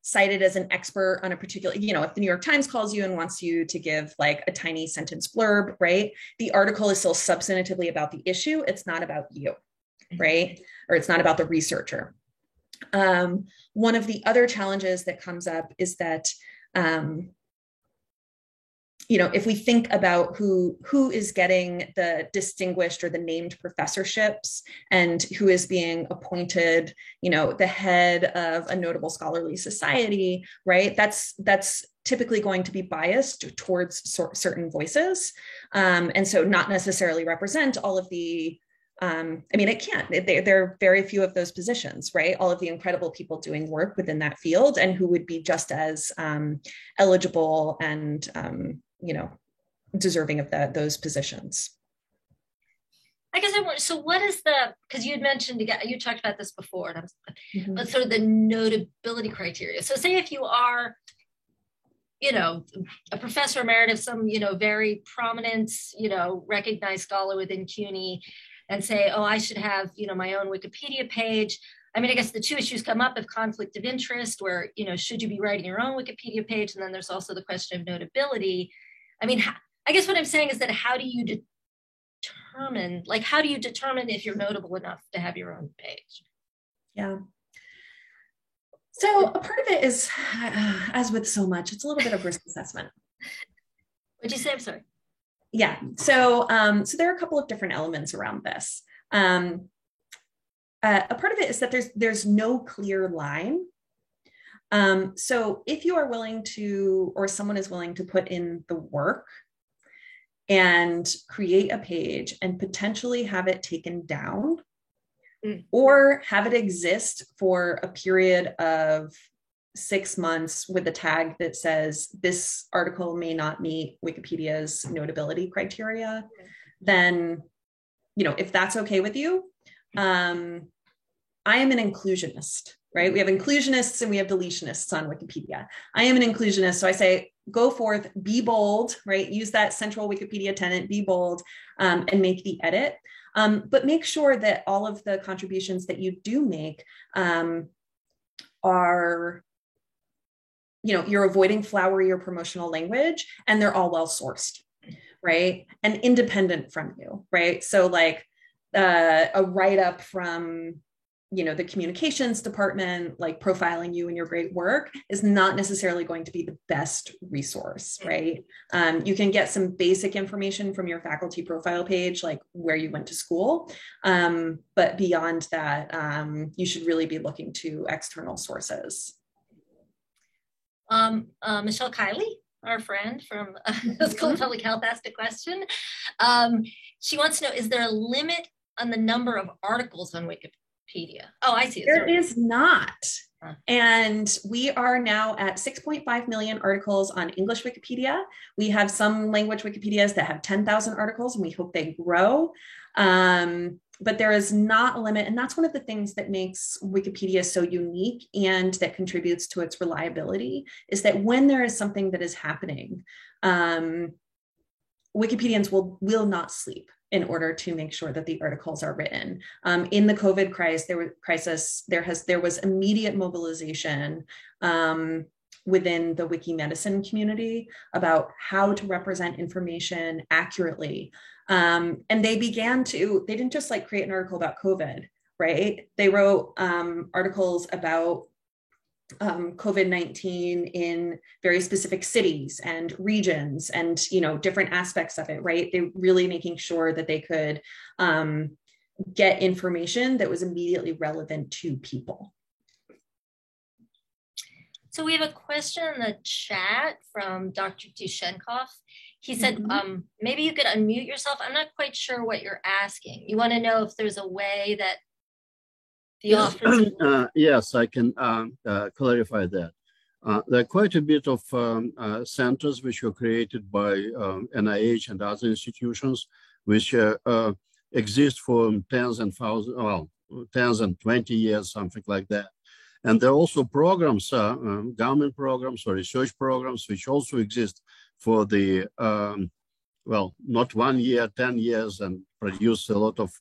cited as an expert on a particular, you know, if the New York Times calls you and wants you to give like a tiny sentence blurb, right? The article is still substantively about the issue. It's not about you, right? Or it's not about the researcher. One of the other challenges that comes up is that, you know, if we think about who is getting the distinguished or the named professorships and who is being appointed, you know, the head of a notable scholarly society, right? That's typically going to be biased towards certain voices. And so not necessarily represent all of the, I mean, it can't, there are very few of those positions, right? All of the incredible people doing work within that field and who would be just as eligible and, you know, deserving of those positions. I guess so what is because you had mentioned, you talked about this before, and but sort of the notability criteria. So say if you are, you know, a professor emeritus, some, you know, very prominent, you know, recognized scholar within CUNY, and say, oh, I should have, you know, my own Wikipedia page. I mean, I guess the two issues come up of conflict of interest, where, you know, should you be writing your own Wikipedia page? And then there's also the question of notability. I mean, I guess what I'm saying is that how do you determine, like, how do you determine if you're notable enough to have your own page? Yeah. So a part of it is, as with so much, it's a little bit of risk assessment. What'd you say? I'm sorry. Yeah. So, so there are a couple of different elements around this. A part of it is that there's no clear line. So if you are willing to, or someone is willing to put in the work and create a page and potentially have it taken down, or have it exist for a period of 6 months with a tag that says this article may not meet Wikipedia's notability criteria, then, you know, if that's okay with you, I am an inclusionist, right? We have inclusionists and we have deletionists on Wikipedia. I am an inclusionist. So I say, go forth, be bold, right? Use that central Wikipedia tenet, be bold, and make the edit. But make sure that all of the contributions that you do make are, you know, you're avoiding flowery or promotional language, and they're all well sourced, right? And independent from you, right? So like a write-up from the communications department, like profiling you and your great work, is not necessarily going to be the best resource, right? You can get some basic information from your faculty profile page, like where you went to school. But beyond that, you should really be looking to external sources. Michelle Kiley, our friend from the School of Public Health, asked a question. She wants to know, is there a limit on the number of articles on Wikipedia? Oh, I see. There is not. And we are now at 6.5 million articles on English Wikipedia. We have some language Wikipedias that have 10,000 articles, and we hope they grow. But there is not a limit. And that's one of the things that makes Wikipedia so unique and that contributes to its reliability, is that when there is something that is happening, Wikipedians will not sleep in order to make sure that the articles are written. In the COVID crisis, there was immediate mobilization within the Wikimedicine community about how to represent information accurately. And they didn't just like create an article about COVID, right? They wrote articles about COVID-19 in very specific cities and regions and, different aspects of it, right? They really making sure that they could get information that was immediately relevant to people. So we have a question in the chat from Dr. Tushenkov. He said, maybe you could unmute yourself. I'm not quite sure what you're asking. You want to know if there's a way that the office... Yes, I can clarify that. There are quite a bit of centers which were created by NIH and other institutions, which exist for tens and 20 years, something like that. And there are also programs, government programs or research programs, which also exist for the, not 1 year, 10 years, and produce a lot of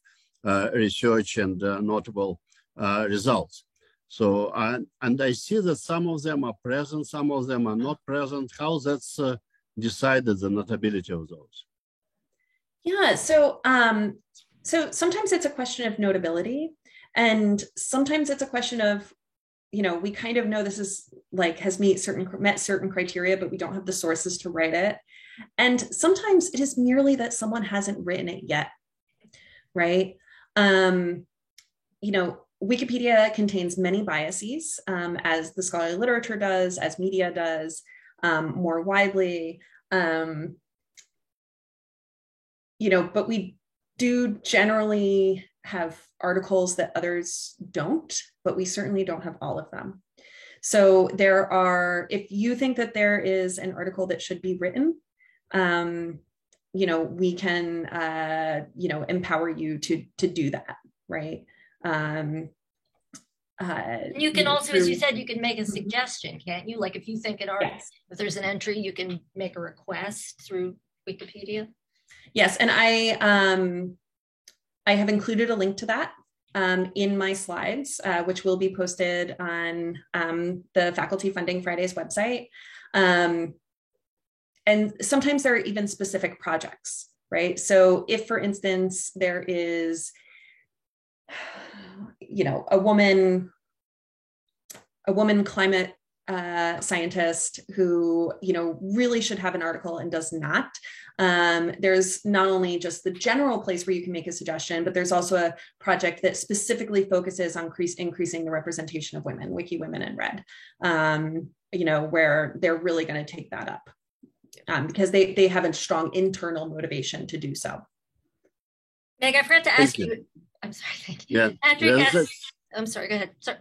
research and notable results. So, and I see that some of them are present, some of them are not present. How that's decided, the notability of those? Yeah, so sometimes it's a question of notability, and sometimes it's a question of, we kind of know this is like has met certain criteria, but we don't have the sources to write it. And sometimes it is merely that someone hasn't written it yet, right? Wikipedia contains many biases, as the scholarly literature does, as media does, more widely, but we do generally have articles that others don't, but we certainly don't have all of them. So if you think that there is an article that should be written, we can, empower you to do that, right? You can also, as you said, you can make a suggestion, can't you? Like if you think if there's an entry, you can make a request through Wikipedia. Yes, and I have included a link to that in my slides, which will be posted on the Faculty Funding Fridays website. And sometimes there are even specific projects, right? So if, for instance, there is, a woman climate scientist who, really should have an article and does not. There's not only just the general place where you can make a suggestion, but there's also a project that specifically focuses on increasing the representation of women, Wiki Women in Red, where they're really going to take that up because they have a strong internal motivation to do so. Meg, I forgot to ask you. I'm sorry, thank you. Yeah. Patrick, I'm sorry, go ahead. Sorry.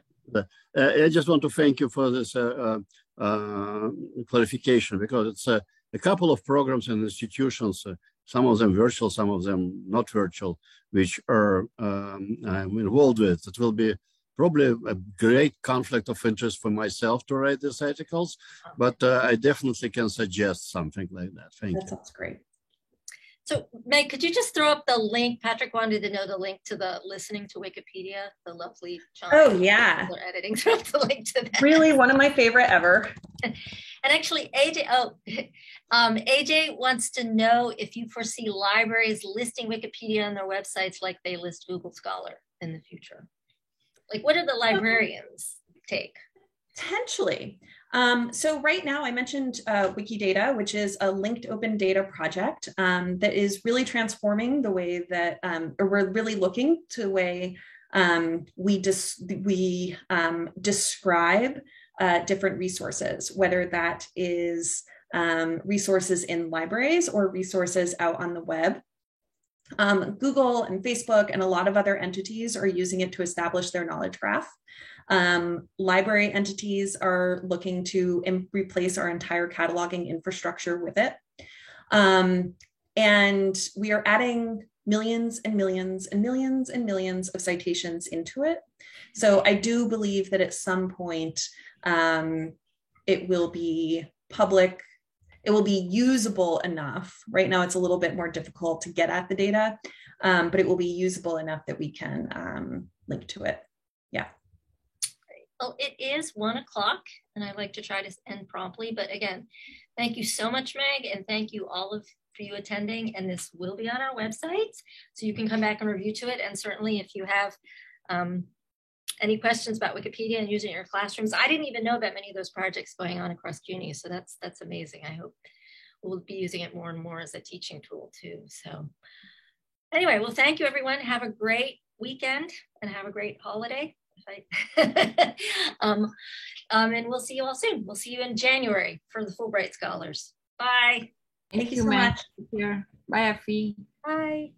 I just want to thank you for this clarification, because it's a couple of programs and institutions, some of them virtual, some of them not virtual, which are I'm involved with. It will be probably a great conflict of interest for myself to write these articles, but I definitely can suggest something like that. Thank you. That sounds great. So Meg, could you just throw up the link? Patrick wanted to know the link to the Listening to Wikipedia, the lovely John. Oh yeah. Editing, throw up the link to that. Really one of my favorite ever. And actually AJ wants to know if you foresee libraries listing Wikipedia on their websites like they list Google Scholar in the future. Like, what do the librarians take? Potentially. So right now I mentioned Wikidata, which is a linked open data project that is really transforming the way that, or we're really looking to the way we describe different resources, whether that is resources in libraries or resources out on the web. Google and Facebook and a lot of other entities are using it to establish their knowledge graph. Library entities are looking to replace our entire cataloging infrastructure with it. And we are adding millions and millions and millions and millions of citations into it. So I do believe that at some point it will be public, it will be usable enough. Right now it's a little bit more difficult to get at the data, but it will be usable enough that we can link to it. Yeah. Well, it is 1 o'clock and I like to try to end promptly, but again, thank you so much, Meg, and thank you all for you attending, and this will be on our website, so you can come back and review to it. And certainly if you have any questions about Wikipedia and using it in your classrooms, I didn't even know that many of those projects going on across CUNY, so that's amazing. I hope we'll be using it more and more as a teaching tool too. So anyway, well, thank you everyone. Have a great weekend and have a great holiday. And we'll see you all soon. We'll see you in January for the Fulbright Scholars. Bye. Thank you so much. Bye, Effie. Bye.